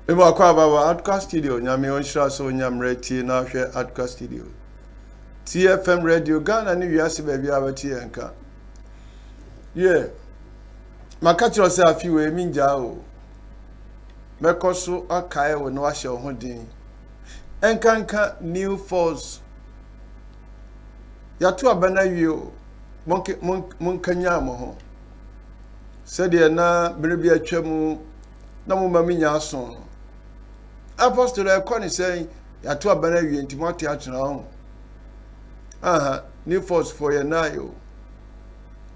Eba kwa baba Adkwart Studios nyame onhira so nyamreti na hwe Adkwart Studios. TFM radio Ghana ni wiase ba bia bati enka. Makachiro se afi we minja o. Mekoso akae wo no ahye ho din. Enkanka new force. Yatu abana wi o. Monkanya mo ho. Sede na berebi atwam na mo mami nya aso. Apostle Kwame saying yatu abana wi ntimo ate atena ho. New force for your nayo.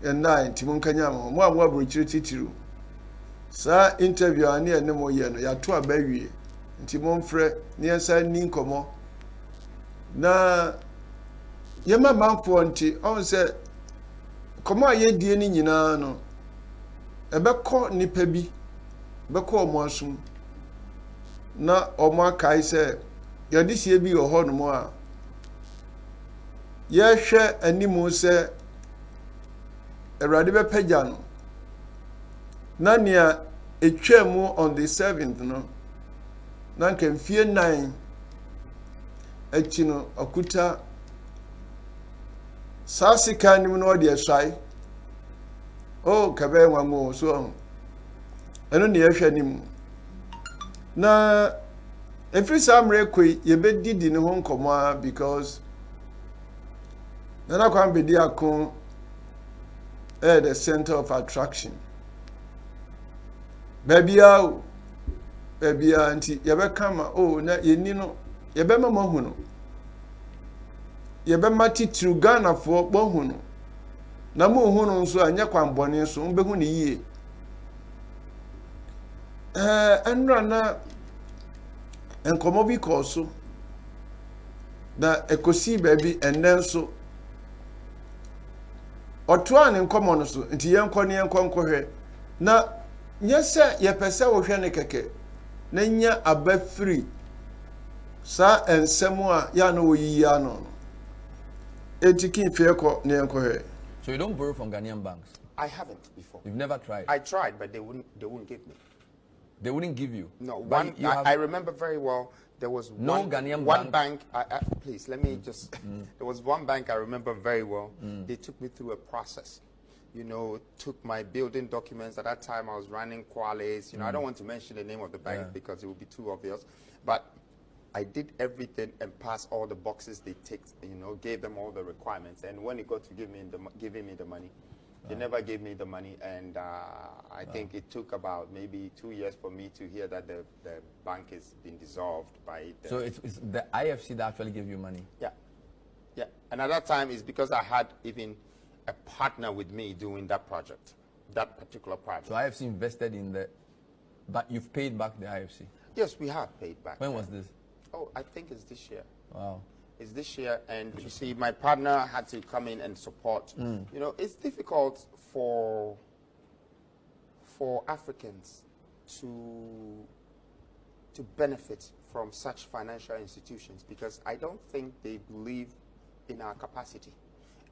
Your nine Timonkanya mo abro titiru. Sa interview ani ene mo ye no yatu abawie. Ntimo mfre ne ensa ni nkomo. Na yema manfo nti on se komo aye die ni nyina no. Ebekọ nipa bi beko omo asum na omo akai se yodi sie bi oho no mo a ye hwe animu se Erade be pagya no na nia etwamu on the 7th no na nka mfie 9 achi no akuta sasika nim no de asai o kabe nwanwo so eno ne yehwe nim na every samre koi ye be didi ne ho nkomo because na Kwame Bediako the center of attraction baby anti ye be kama na yeni no ye be mama hu no ye be mati tru Ghana fo bo hu no na mo hu no nso anya kwambone so mbe hu ne yie enra na enkomo bi koso na ekosi baby enen so otoa ne nkomo no so nti yenko ne yenko hwe na nyese ye pese wo hwe ne keke na nya aba free sa ensemu a ya na oyiyi ano etikin fieko ne yenko hwe. So you don't borrow from Ghanaian banks? I haven't before. You've never tried? I tried, but they wouldn't give me. They wouldn't give you? No. I remember very well. There was no Ghanaian bank. Please let me just. There was one bank I remember very well. They took me through a process. You know, took my building documents. At that time, I was running Quirkiest. You know, I don't want to mention the name of the bank because it would be too obvious. But I did everything and passed all the boxes they ticked. You know, gave them all the requirements. And when it got to giving me the money, they never gave me the money, and I think it took about maybe 2 years for me to hear that the bank has been dissolved by the... So it's the IFC that actually gave you money? Yeah. Yeah. And at that time, it's because I had even a partner with me doing that project, that particular project. So IFC invested in the... But you've paid back the IFC? Yes, we have paid back. When was this? Oh, I think it's this year. Wow. It's this year, and you see, my partner had to come in and support. You know, it's difficult for Africans to benefit from such financial institutions because I don't think they believe in our capacity,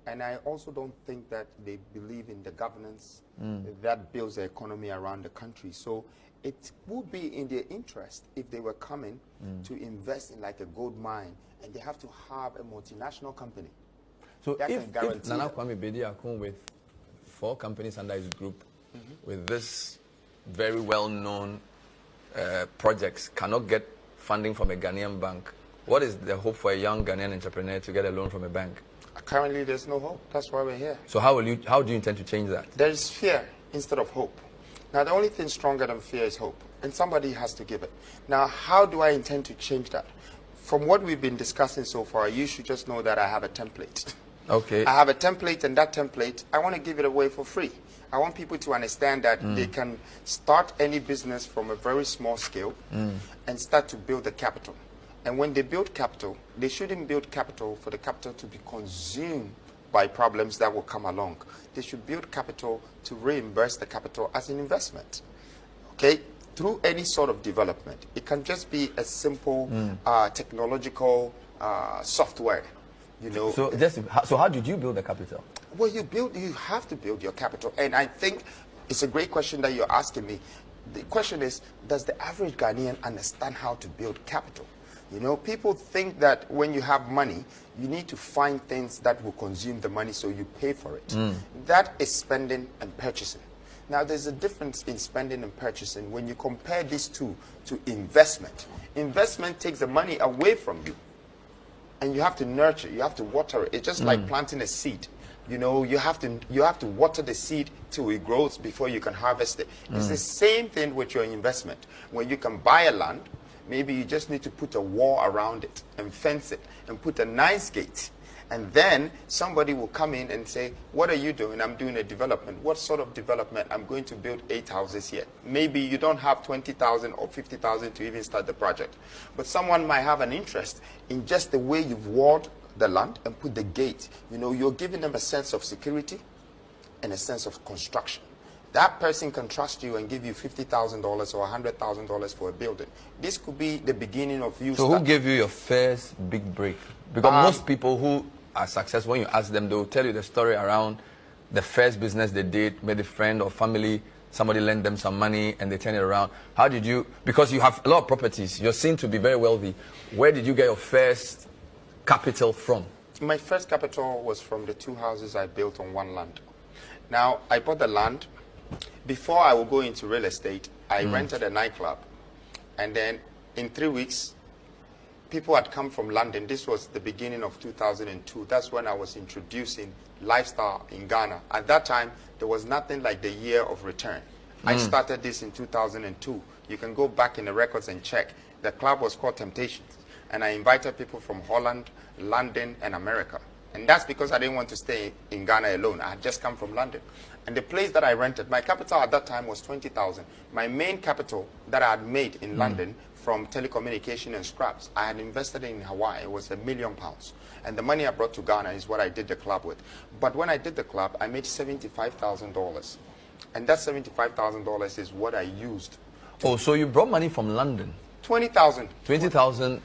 and I also don't think that they believe in the governance that builds the economy around the country. So it would be in their interest if they were coming to invest in like a gold mine, and they have to have a multinational company. So if Nana Kwame Bediako with 4 companies under his group, with this very well-known projects, cannot get funding from a Ghanaian bank, what is the hope for a young Ghanaian entrepreneur to get a loan from a bank? Currently, there's no hope. That's why we're here. So how do you intend to change that? There is fear instead of hope. Now, the only thing stronger than fear is hope, and somebody has to give it. Now, how do I intend to change that? From what we've been discussing so far, you should just know that I have a template. Okay. I have a template, and that template, I want to give it away for free. I want people to understand that they can start any business from a very small scale and start to build the capital. And when they build capital, they shouldn't build capital for the capital to be consumed by problems that will come along. They should build capital to reimburse the capital as an investment. Okay? Through any sort of development. It can just be a simple technological software. You know. So how did you build the capital? Well, you have to build your capital. And I think it's a great question that you're asking me. the question is, does the average Ghanaian understand how to build capital? You know, people think that when you have money, you need to find things that will consume the money so you pay for it. That is spending and purchasing. Now, there's a difference in spending and purchasing when you compare these two to investment. Investment takes the money away from you, and you have to nurture, you have to water it. It's just like planting a seed. You know, you have to water the seed till it grows before you can harvest it. It's the same thing with your investment. When you can buy a land, maybe you just need to put a wall around it and fence it and put a nice gate. And then somebody will come in and say, what are you doing? I'm doing a development. What sort of development? I'm going to build 8 houses here. Maybe you don't have 20,000 or 50,000 to even start the project. But someone might have an interest in just the way you've walled the land and put the gate. You know, you're giving them a sense of security and a sense of construction. That person can trust you and give you $50,000 or $100,000 for a building. This could be the beginning of you. So who gave you your first big break? Because most people who are successful, when you ask them, they will tell you the story around the first business they did, maybe a friend or family, somebody lent them some money and they turn it around. How did you, because you have a lot of properties, you're seen to be very wealthy. Where did you get your first capital from? My first capital was from the 2 houses I built on one land. Now, I bought the land. Before I would go into real estate, I rented a nightclub. And then in 3 weeks, people had come from London. This was the beginning of 2002. That's when I was introducing lifestyle in Ghana. At that time, there was nothing like the year of return. I started this in 2002. You can go back in the records and check. The club was called Temptations. And I invited people from Holland, London, and America. And that's because I didn't want to stay in Ghana alone. I had just come from London. And the place that I rented, my capital at that time was 20,000. My main capital that I had made in London from telecommunication and scraps, I had invested in Hawaii. It was £1 million. And the money I brought to Ghana is what I did the club with. But when I did the club, I made $75,000. And that $75,000 is what I used. Oh, so you brought money from London? 20,000. $20,000?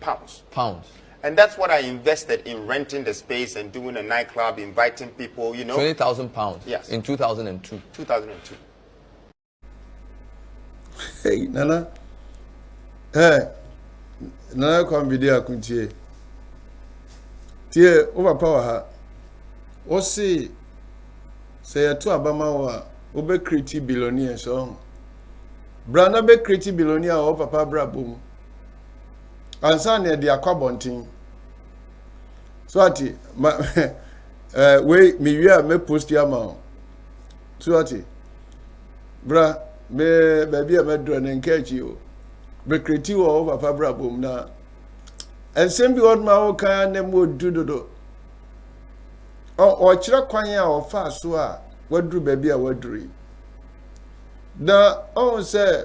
Pounds. And that's what I invested in renting the space and doing a nightclub, inviting people, you know. £20,000? Yes. In 2002? 2002. Hey, Nana. Hey, Nana Kwame Bediako tie. Tie, overpower ha. O si, say ya tu abama wa, ube create billionaire so. Brana be create billionaire o papa bra boom. Ansa ne de akwabontin. So ati we me wi me post ya ma. So ati bra me baby a medro ne nkachi o. Be create o papa bra bom na. Ensem bi od ma o kan na mo dudodo. O kire kwan a o fa so a wadru baby a wadru. Na on say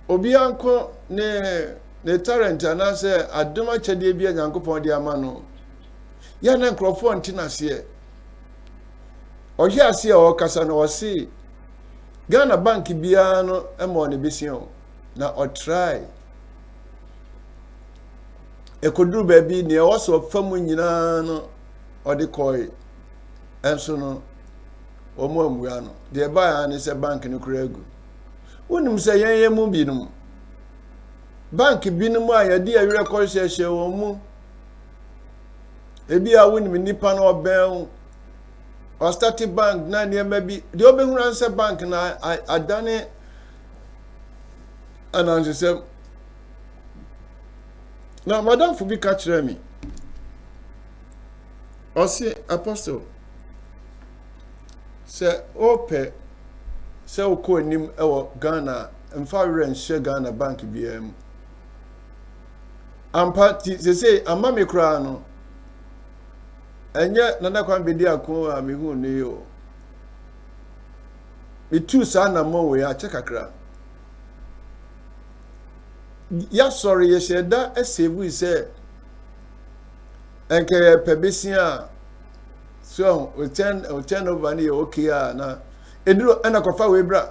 obi anko ne talent ana say adoma chede bia nyankopon de ama no ya na nkrofo ntina se oje ase o kasa na o se Ghana bank bia no emo ne besion na o try ekoduru baby ne o so famu nyina no o de koi enso no o mo amua no de ba ya ne se bank ne kura egu wonim se yen mu binum bank binum a ya di awire kɔhyehyɛ wɔ mu ebi a wonim nipa na ɔbɛn o start bank na ne ma bi de obehura nse bank na adane anansem na madam fu bi ka kyerɛ mi ɔsi apostle sɛ ope sɛ okɔ anim ɛwɔ Ghana mfa were nhyɛ Ghana bank biara mu ampa ti se amma me kura no enye Nana Kwame Bediako a me hu ne yo itu sa na mo we a chekakra ya sorry ye sheda esevu ise enke pebesia so o ten over ne okay a na eduro ana kofa we bra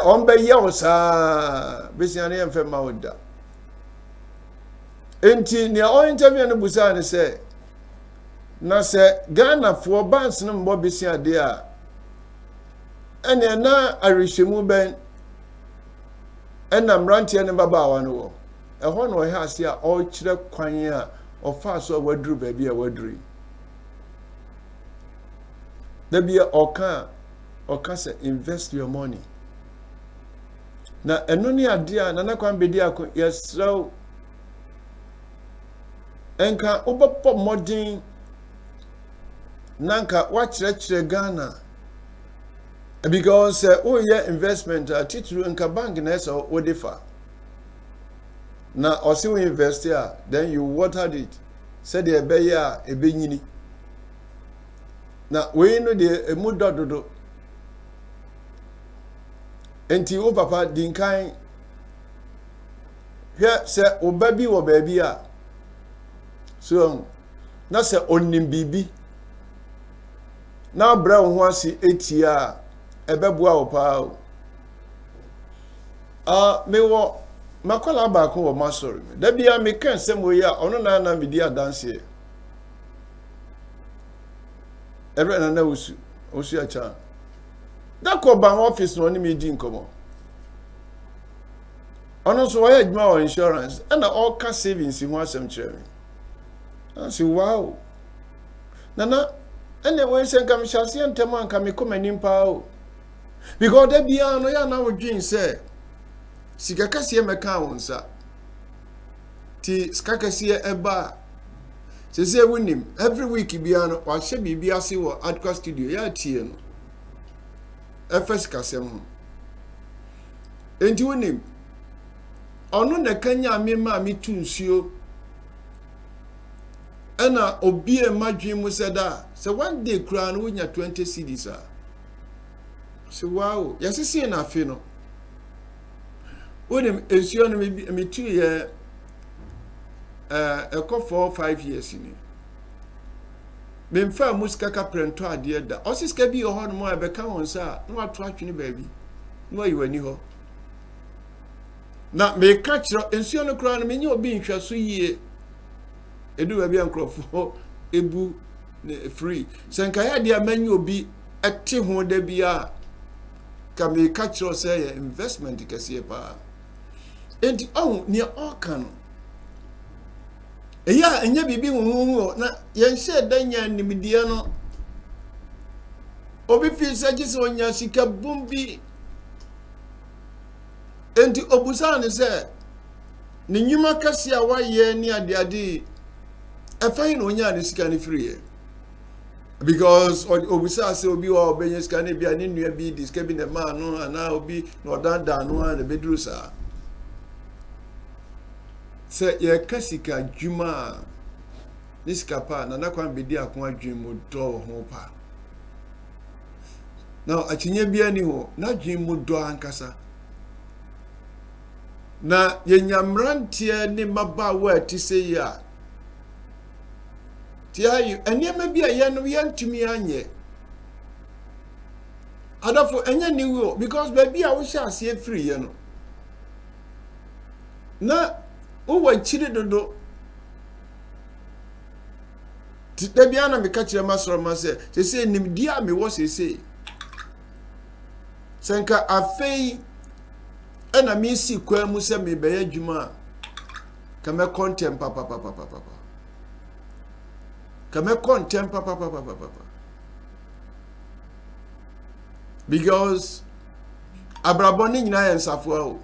on be yosa besia ne mfe ma oda enti ne o interview no busa ne say na se Ghana for banks no mbo besi ade a ene na arishemu ben ena mrantie ne babaawa no wo eho no he ase a o kire kwan a ofa so waduru ba bia waduru da bia oka se invest your money na eno ni ade a na Kwame Bediako yesraw enka obopo modern nanka wachire Ghana because oh yeah investment titru enka bank na so odefa na osi we invest here then you watered it said the ebe ya ebenyini na we no de emu dododo enti o papa dinkan hwe se obabi wo baabi a so na se onim bibi na bra wo ho ase etia ebeboa wo pa mewo makola ba ko wo masori da bia me kan se mo ya ono na medi adanse ebe na osu acha da ko ban office no ni me di nkomo ono so wa adwuma o insurance and all cash savings ho asem kire I say wow nana ene we say kam shase ntem an kam komani pa o because da bia no ya na wodwin say sika kase meka wonsa ti sika kase eba se wunim every week bia no wa hye bibia se wo Adkwart Studio ya tie no efes kase mo enti wunim onu na kanya me ma me tunsuo ena obi e madwin mu seda se one day kura no wonya 20 cedis a so wow yasisi na afi no wonim ensuo no me tu ye eko 4-5 years ni memfa musika ka prento ade da osiska bi ho no mo abeka wonsa na wato atwene baabi no ayi wani ho na me ka kiro ensuo no kura no menye obi nhwaso yie edu baabi ankrofo ebu free senka ya dia menye obi ate ho da bia ka me ka kiro say investment kese pa enti ni oka no eya enye bibi hu na yenhye danya nimdia no obi fi sagise onya sika bumbi enti obusa ne se ni nyuma kase a waye ni ade efai no onya ne sika ne free because obusa se obi wa obenye sika ne bia ne nua bi diska bi ne ma no ana obi no danda no ana bedrusa se ye kasika djuma nisika pa na Kwame Bediako adwen mo do ho pa na achinye bia ni ho na dwen mo do ankasa na ye nyamrantie ni mabawa ti se ya ti ayu enema bia ye no ye ntumi anye adafo enye ni wo because baby a wo sha ase free ye no na uwa chiri dodo tita bia na me ka kire masoro ma se nimdia me wo se senka afei ena mi si kwa mu se me be adwuma kama content papa kama content papa because abraboni nyina yen safo o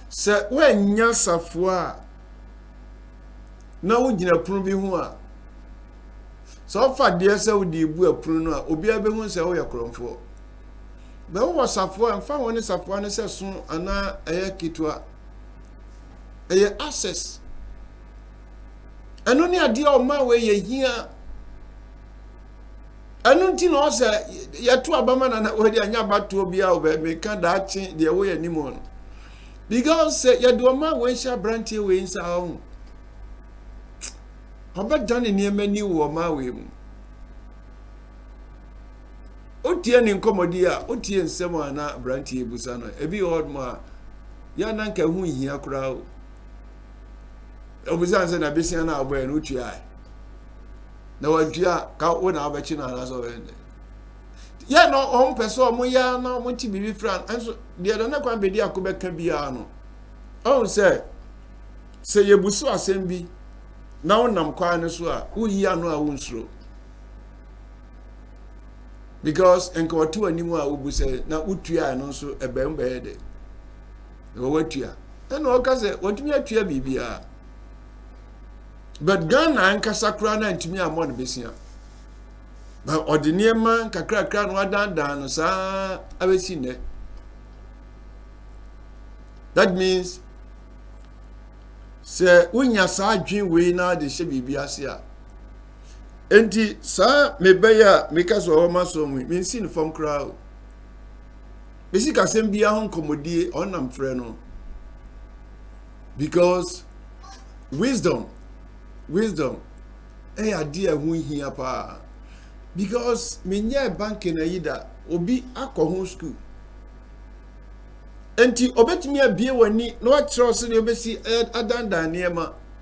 se wanya safo a na wugina punu bi hu a so fa de se wudi bu apunu no a obi abehu se wo yakromfo be wo safo a mfa woni safo ne se so ana eye kitwa eye access eno ni ade o ma we ye hia enu nti no se yeto abama na we de anya bato obi a obe me ka da achi de wo ye nimo no because ye do ma we sha brantie we nsa ho oba dane ni emani wo ma we mu otie ni nkomodi a otie nsem ana brantie busa no ebi hod ma ya na nka hu hia kura o obusa nse na besia na agbo e no tua na wadua ka wo na abachi na anaso wende ya no on peso mo ya na mo ti bibi fran enso de na Kwame Bediako beka bia no on say yebusu asem bi na wonam kwa ne so a wo yi anu a wonsuro because enko watu animu a wobu say na utua no so ebem be de wo watua eno o ka say watumi atua bibia but Ghana ankasa kra na ntumi amon besia ba odiniema kakra no adandan no sa abesi ne that means se unya sa adwen we na de hye bibia ase a enti sa mebeya mekaso o maso mu mensi ne fom kra o besi kasem bia ho komodie onam frɛ no because wisdom ade hu hia pa because menye bank na yida obi akɔ school enti obetumi abie wani na wa kyerɛ se ne obesi adandan niema